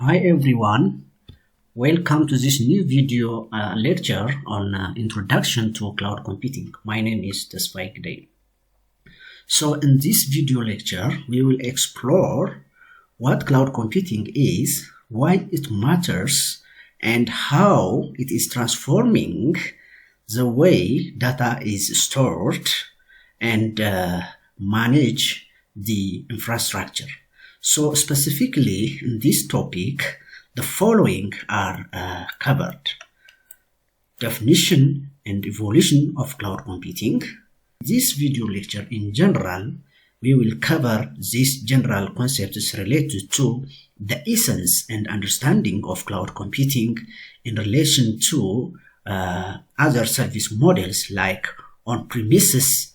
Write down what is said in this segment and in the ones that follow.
Hi everyone, welcome to this new video lecture on Introduction to Cloud Computing. My name is Tesfaik Day. So in this video lecture, we will explore what cloud computing is, why it matters, and how it is transforming the way data is stored and manage the infrastructure. So specifically in this topic, the following are covered: definition and evolution of cloud computing. This video lecture in general, we will cover these general concepts related to the essence and understanding of cloud computing in relation to other service models like on-premises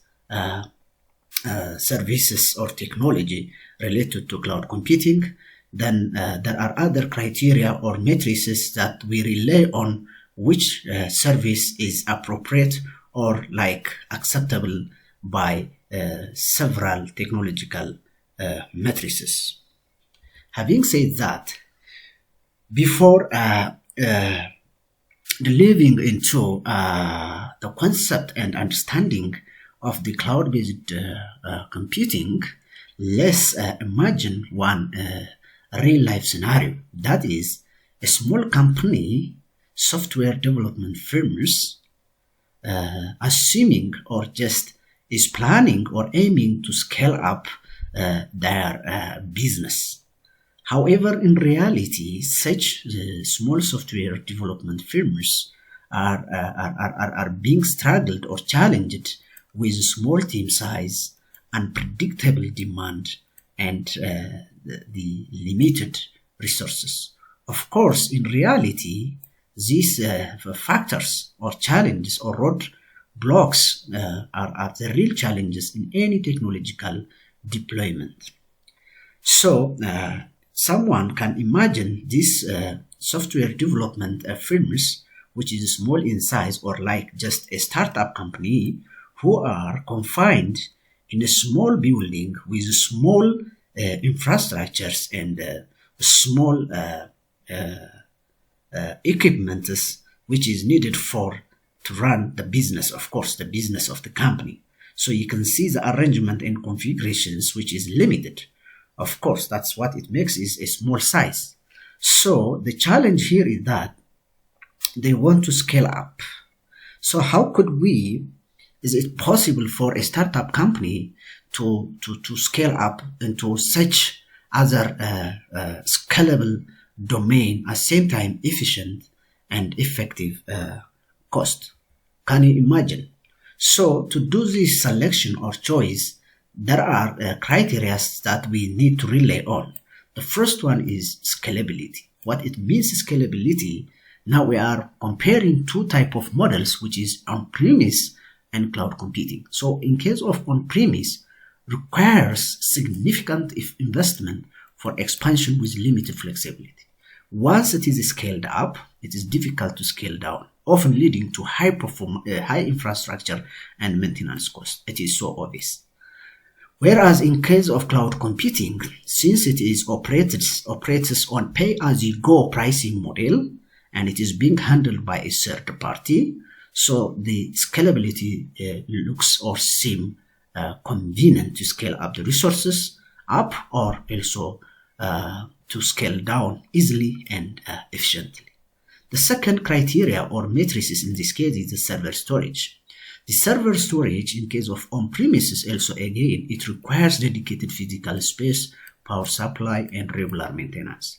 services or technology related to cloud computing. Then there are other criteria or matrices that we rely on which service is appropriate or like acceptable by several technological matrices. Having said that, before delving into the concept and understanding of the cloud-based computing, let's imagine one real-life scenario. That is, a small company, software development firms, assuming or just is planning or aiming to scale up their business. However, in reality, such small software development firms are being struggled or challenged with small team size, unpredictable demand, and the limited resources. Of course, in reality, these factors or challenges or roadblocks are the real challenges in any technological deployment. So, someone can imagine these software development firms, which is small in size or like just a startup company, who are confined in a small building with small infrastructures and small equipment which is needed to run the business, of course, the business of the company. So you can see the arrangement and configurations which is limited. Of course, that's what it makes is a small size. So the challenge here is that they want to scale up. So how could is it possible for a startup company to scale up into such other scalable domain at the same time efficient and effective cost? Can you imagine? So to do this selection or choice, there are criteria that we need to rely on. The first one is scalability. What it means is scalability. Now we are comparing two types of models, which is on-premise and cloud computing. So in case of on-premise, requires significant investment for expansion with limited flexibility. Once it is scaled up, it is difficult to scale down, often leading to high infrastructure and maintenance costs. It is so obvious. Whereas in case of cloud computing, since it is operates on pay-as-you-go pricing model and it is being handled by a third party, so the scalability looks or seem convenient to scale up the resources up or also to scale down easily and efficiently. The second criteria or matrices in this case is the server storage. The server storage in case of on-premises also again, it requires dedicated physical space, power supply, and regular maintenance.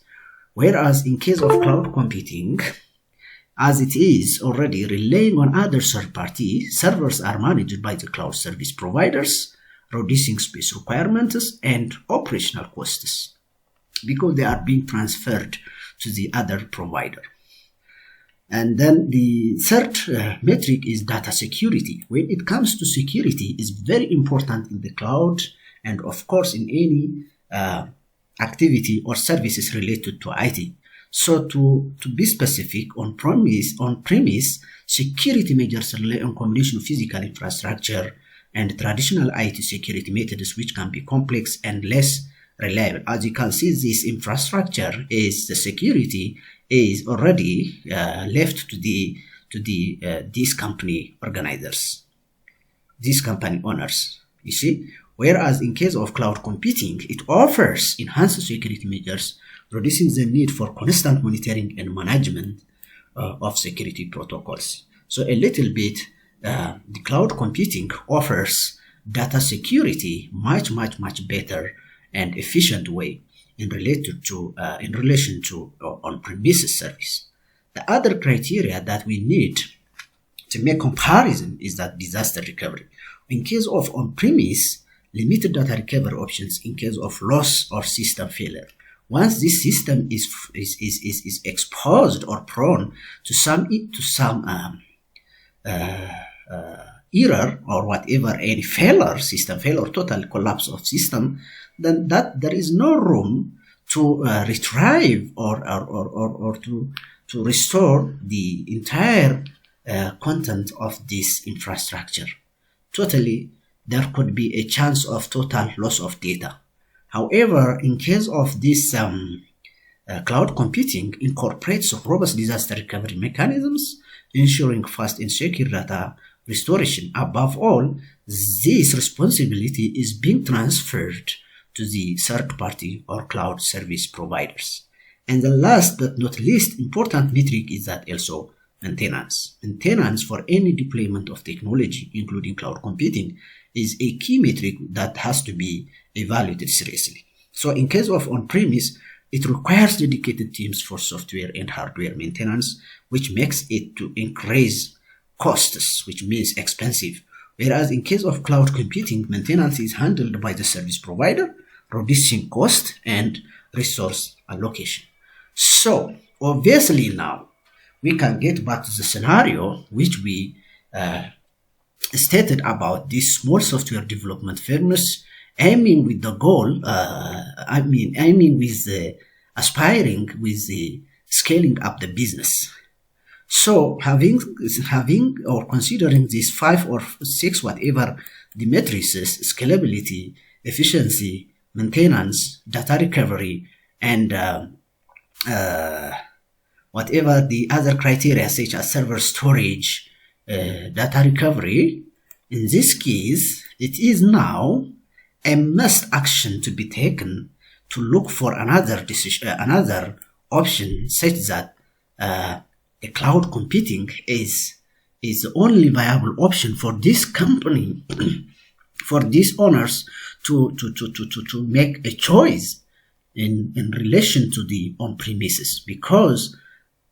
Whereas in case of cloud computing, as it is already relying on other third parties, servers are managed by the cloud service providers, reducing space requirements and operational costs because they are being transferred to the other provider. And then the third metric is data security. When it comes to security, it's very important in the cloud and of course in any activity or services related to IT. So to be specific, on-premise security measures rely on combination of physical infrastructure and traditional IT security methods, which can be complex and less reliable. As you can see, this infrastructure is the security is already left to these company organizers, these company owners, you see. Whereas in case of cloud computing, it offers enhanced security measures, reducing the need for constant monitoring and management of security protocols. So a little bit, the cloud computing offers data security much better and efficient way in relation to on-premises service. The other criteria that we need to make comparison is that disaster recovery. In case of on-premise, limited data recovery options in case of loss or system failure. Once this system is exposed or prone to some error or whatever, any failure, system failure, total collapse of system, then that there is no room to retrieve or to restore the entire content of this infrastructure. Totally, there could be a chance of total loss of data. However, in case of this cloud computing incorporates robust disaster recovery mechanisms, ensuring fast and secure data restoration. Above all, this responsibility is being transferred to the third-party or cloud service providers. And the last but not least important metric is that also maintenance. Maintenance for any deployment of technology, including cloud computing, is a key metric that has to be evaluated seriously. So in case of on-premise, it requires dedicated teams for software and hardware maintenance, which makes it to increase costs, which means expensive. Whereas in case of cloud computing, maintenance is handled by the service provider, reducing cost and resource allocation. So obviously now we can get back to the scenario which we stated about these small software development firms aiming with the goal, aiming with the aspiring with the scaling up the business. So having or considering these 5 or 6, whatever the matrices, scalability, efficiency, maintenance, data recovery, and whatever the other criteria such as server storage, data recovery, in this case, it is now a must action to be taken to look for another decision, another option such that the cloud computing is the only viable option for this company, for these owners to make a choice in relation to the on-premises, because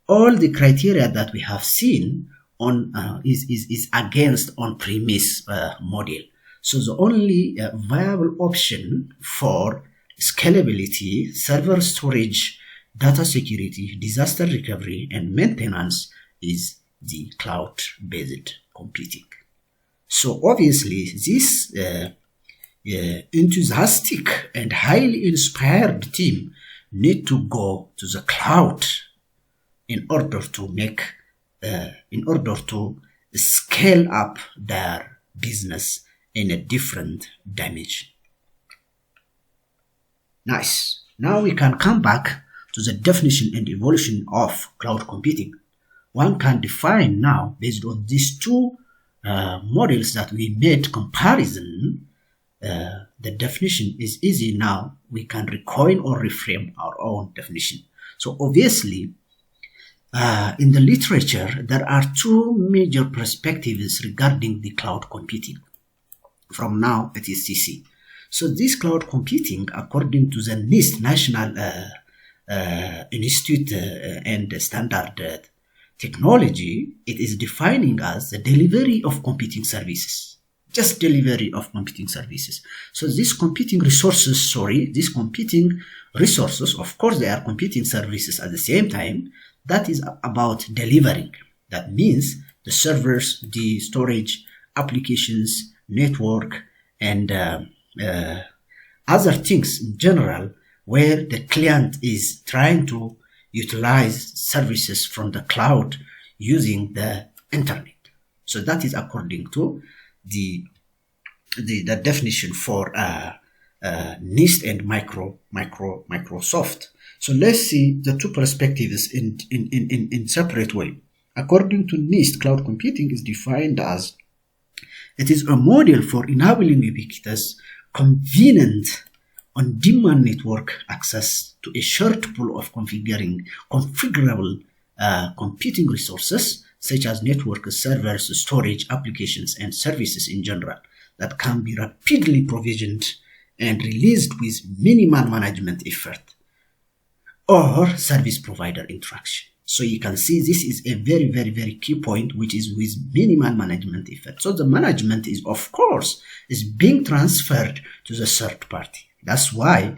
all the criteria that we have seen on is against on-premise model. So the only viable option for scalability, server storage, data security, disaster recovery, and maintenance is the cloud-based computing. So obviously this enthusiastic and highly inspired team need to go to the cloud in order to scale up their business in a different dimension. Nice. Now we can come back to the definition and evolution of cloud computing. One can define now, based on these two models that we made comparison, the definition is easy now. We can recoin or reframe our own definition. So obviously, in the literature, there are two major perspectives regarding the cloud computing. From now, it is CC. So this cloud computing, according to the NIST, National Institute and Standard Technology, it is defining as the delivery of computing services. Just delivery of computing services. So these computing resources, of course, they are computing services at the same time. That is about delivering. That means the servers, the storage, applications, network, and other things in general, where the client is trying to utilize services from the cloud using the internet. So that is according to the definition for NIST and Microsoft. So let's see the two perspectives in separate way. According to NIST, cloud computing is defined as it is a model for enabling ubiquitous, convenient, on-demand network access to a shared pool of configurable computing resources such as network, servers, storage, applications, and services in general that can be rapidly provisioned and released with minimal management effort or service provider interaction. So you can see this is a very, very, very key point, which is with minimal management effort. So the management is, of course, is being transferred to the third party. That's why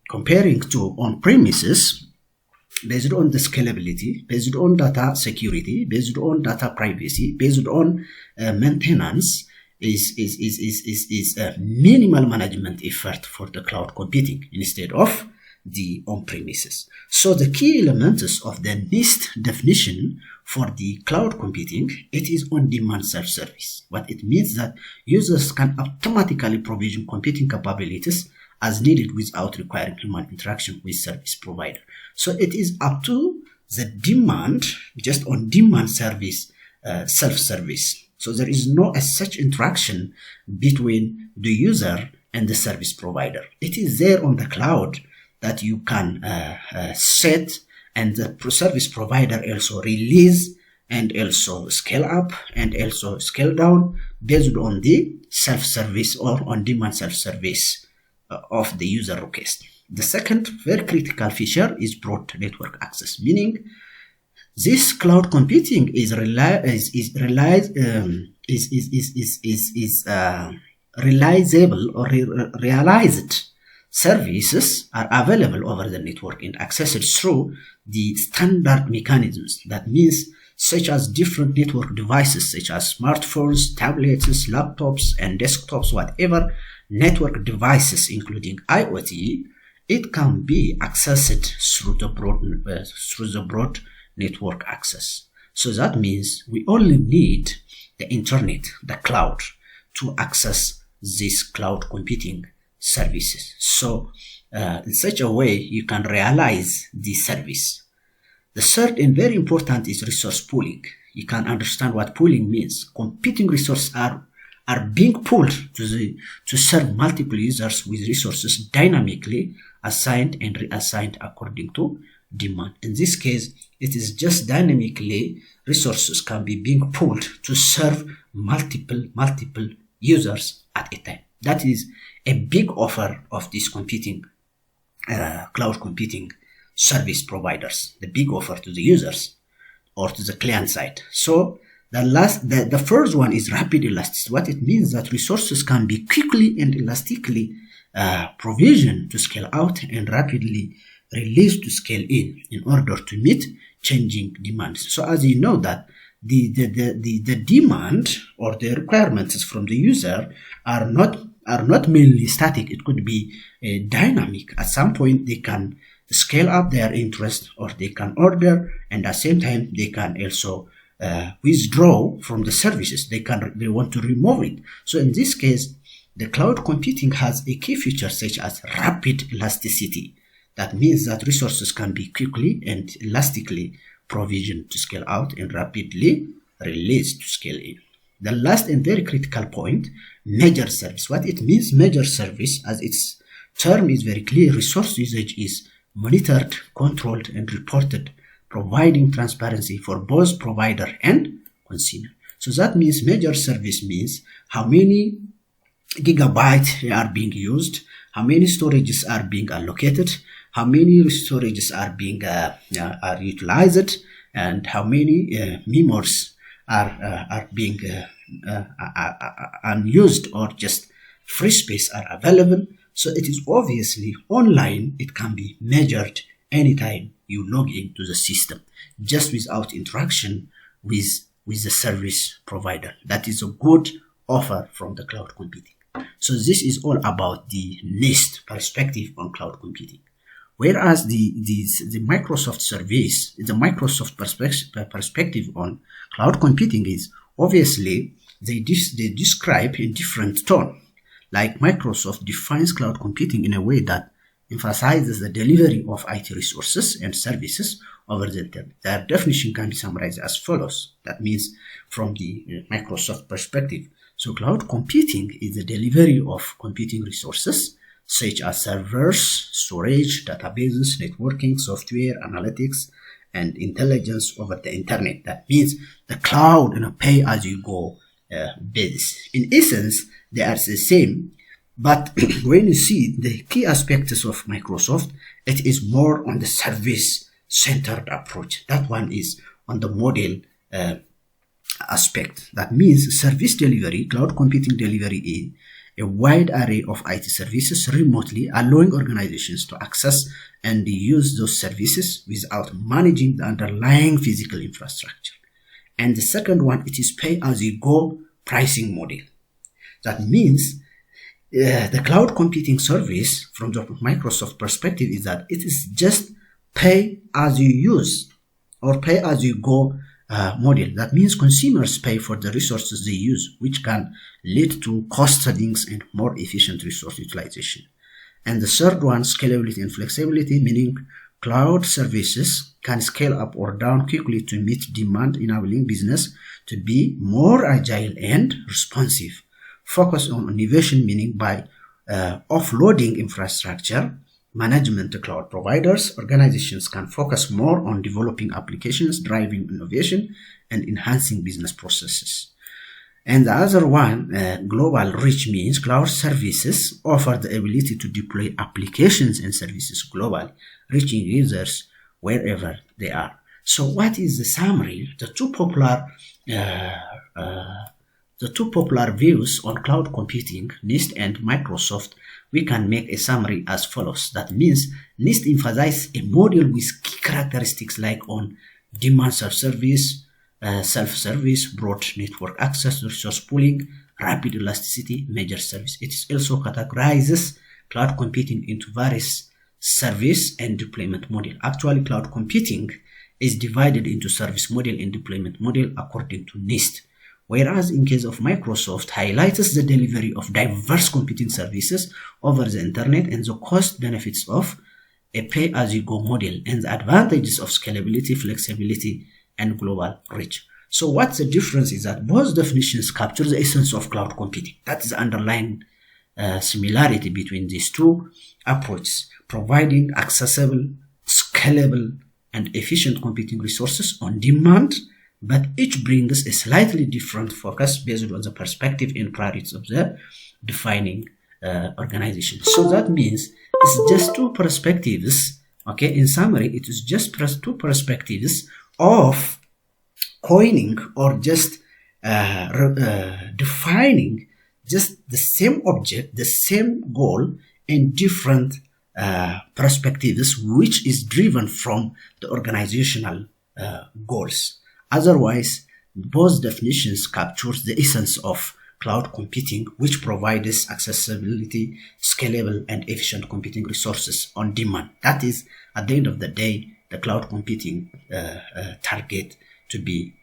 comparing to on-premises, based on the scalability, based on data security, based on data privacy, based on maintenance, is a minimal management effort for the cloud computing instead of the on-premises. So the key elements of the NIST definition for the cloud computing, it is on-demand self-service. What it means that users can automatically provision computing capabilities as needed without requiring human interaction with service provider. So it is up to the demand, just on-demand service, self-service. So there is no as such interaction between the user and the service provider. It is there on the cloud that you can set, and the service provider also release and also scale up and also scale down based on the self-service or on-demand self-service of the user request. The second very critical feature is broad network access, meaning this cloud computing is realizable or realized services are available over the network and accessed through the standard mechanisms. That means such as different network devices such as smartphones, tablets, laptops, and desktops, whatever network devices including IoT, it can be accessed through the broad network access. So that means we only need the internet, the cloud, to access this cloud computing services. So in such a way you can realize the service. The third and very important is resource pooling. You can understand what pooling means. Computing resources are being pooled to serve multiple users with resources dynamically assigned and reassigned according to demand. In this case, it is just dynamically resources can be being pooled to serve multiple users at a time. That is a big offer of this computing, cloud computing service providers, the big offer to the users or to the client side. So the first one is rapid elasticity. What it means that resources can be quickly and elastically provisioned to scale out and rapidly released to scale in order to meet changing demands. So as you know that the demand or the requirements from the user are not mainly static. It could be dynamic. At some point they can scale up their interest or they can order, and at the same time they can also withdraw from the services. They want to remove it. So in this case, the cloud computing has a key feature such as rapid elasticity. That means that resources can be quickly and elastically provisioned to scale out and rapidly released to scale in. The last and very critical point, measured service. What it means, measured service, as its term is very clear, resource usage is monitored, controlled, and reported, providing transparency for both provider and consumer. So that means measured service means how many gigabytes are being used, how many storages are being allocated, how many storages are being are utilized, and how many memories are being unused or just free space are available. So it is obviously online. It can be measured anytime you log into the system, just without interaction with the service provider. That is a good offer from the cloud computing. So this is all about the NIST perspective on cloud computing. Whereas the Microsoft service, the Microsoft perspective on cloud computing is obviously they describe in different tone. Like Microsoft defines cloud computing in a way that emphasizes the delivery of IT resources and services over the internet. Their definition can be summarized as follows. That means from the Microsoft perspective. So cloud computing is the delivery of computing resources such as servers, storage, databases, networking, software, analytics, and intelligence over the internet. That means the cloud in a pay-as-you-go basis. In essence, they are the same, but when you see the key aspects of Microsoft, it is more on the service-centered approach. That one is on the model aspect. That means service delivery, cloud computing delivery in a wide array of IT services remotely, allowing organizations to access and use those services without managing the underlying physical infrastructure. And the second one, it is pay-as-you-go pricing model. That means the cloud computing service from the Microsoft perspective is that it is just pay as you use or pay as you go model. That means consumers pay for the resources they use, which can lead to cost savings and more efficient resource utilization. And the third one, scalability and flexibility, meaning cloud services can scale up or down quickly to meet demand, enabling business to be more agile and responsive. Focus on innovation, meaning by offloading infrastructure management to cloud providers, organizations can focus more on developing applications, driving innovation, and enhancing business processes. And the other one, global reach, means cloud services offer the ability to deploy applications and services globally, reaching users wherever they are. So what is the summary? The two popular views on cloud computing, NIST and Microsoft, we can make a summary as follows. That means NIST emphasizes a model with key characteristics like on demand self-service, broad network access, resource pooling, rapid elasticity, major service. It also categorizes cloud computing into various service and deployment model. Actually, cloud computing is divided into service model and deployment model according to NIST. Whereas in case of Microsoft, highlights the delivery of diverse computing services over the internet and the cost benefits of a pay-as-you-go model and the advantages of scalability, flexibility, and global reach. So what's the difference is that both definitions capture the essence of cloud computing. That is the underlying similarity between these two approaches, providing accessible, scalable, and efficient computing resources on demand, but each brings a slightly different focus based on the perspective and priorities of the defining organization. So that means it's just two perspectives. Okay, in summary, it is just two perspectives of coining or just defining just the same object, the same goal in different perspectives, which is driven from the organizational goals. Otherwise, both definitions captures the essence of cloud computing, which provides accessibility, scalable, and efficient computing resources on demand. That is, at the end of the day, the cloud computing target to be